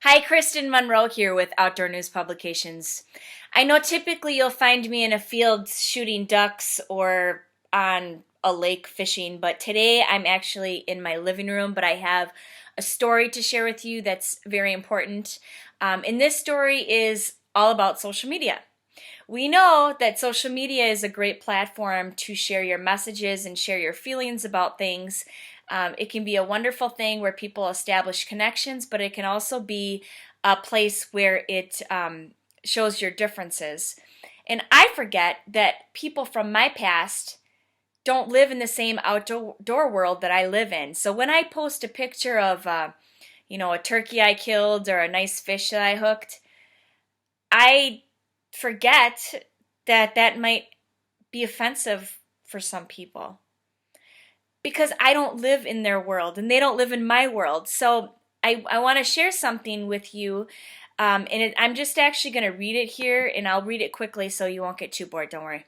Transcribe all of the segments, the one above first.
Hi, Kristen Monroe here with Outdoor News Publications. I know typically you'll find me in a field shooting ducks or on a lake fishing, but today I'm actually in my living room, but I have a story to share with you that's very important. And this story is all about social media. We know that social media is a great platform to share your messages and share your feelings about things. It can be a wonderful thing where people establish connections, but it can also be a place where it shows your differences. And I forget that people from my past don't live in the same outdoor world that I live in. So when I post a picture of, a turkey I killed or a nice fish that I hooked, I forget that that might be offensive for some people because I don't live in their world and they don't live in my world. So I want to share something with you. I'm just actually going to read it here, and I'll read it quickly so you won't get too bored. Don't worry.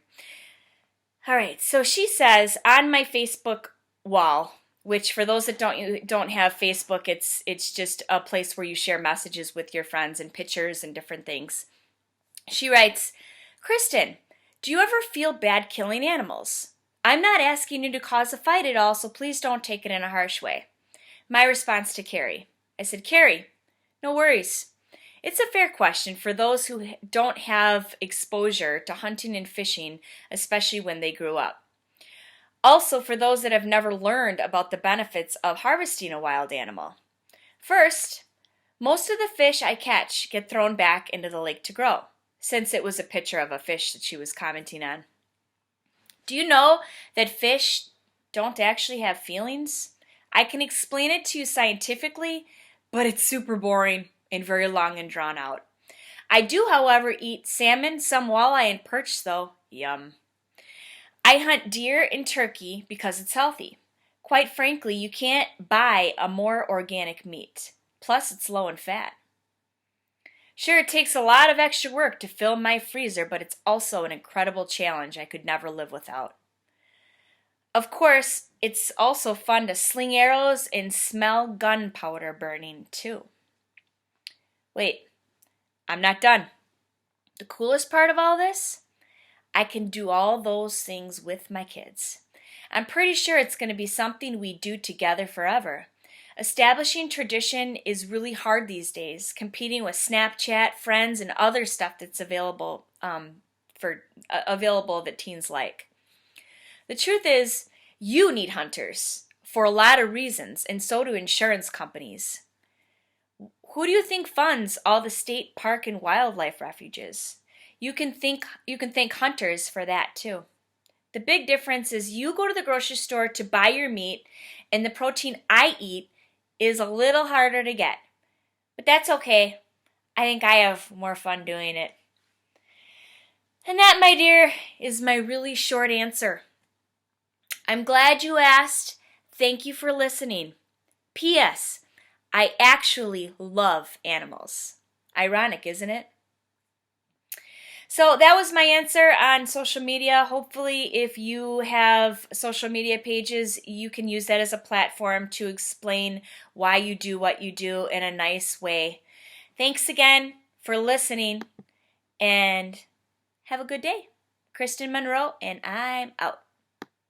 All right. So she says, on my Facebook wall, which for those that don't have Facebook, it's just a place where you share messages with your friends and pictures and different things. She writes, Kristen, do you ever feel bad killing animals? I'm not asking you to cause a fight at all, so please don't take it in a harsh way. My response to Carrie. I said, Carrie, no worries. It's a fair question for those who don't have exposure to hunting and fishing, especially when they grew up. Also, for those that have never learned about the benefits of harvesting a wild animal. First, most of the fish I catch get thrown back into the lake to grow, since it was a picture of a fish that she was commenting on. Do you know that fish don't actually have feelings? I can explain it to you scientifically, but it's super boring and very long and drawn out. I do, however, eat salmon, some walleye, and perch, though. Yum. I hunt deer and turkey because it's healthy. Quite frankly, you can't buy a more organic meat. Plus, it's low in fat. Sure, it takes a lot of extra work to fill my freezer, but it's also an incredible challenge I could never live without. Of course, it's also fun to sling arrows and smell gunpowder burning, too. Wait, I'm not done. The coolest part of all this? I can do all those things with my kids. I'm pretty sure it's going to be something we do together forever. Establishing tradition is really hard these days, competing with Snapchat, friends, and other stuff that's available that teens like. The truth is, you need hunters for a lot of reasons, and so do insurance companies. Who do you think funds all the state park and wildlife refuges? You can thank hunters for that too. The big difference is you go to the grocery store to buy your meat, and the protein I eat is a little harder to get. But that's okay. I think I have more fun doing it. And that, my dear, is my really short answer. I'm glad you asked. Thank you for listening. P.S. I actually love animals. Ironic, isn't it? So that was my answer on social media. Hopefully, if you have social media pages, you can use that as a platform to explain why you do what you do in a nice way. Thanks again for listening, and have a good day. Kristen Monroe, and I'm out.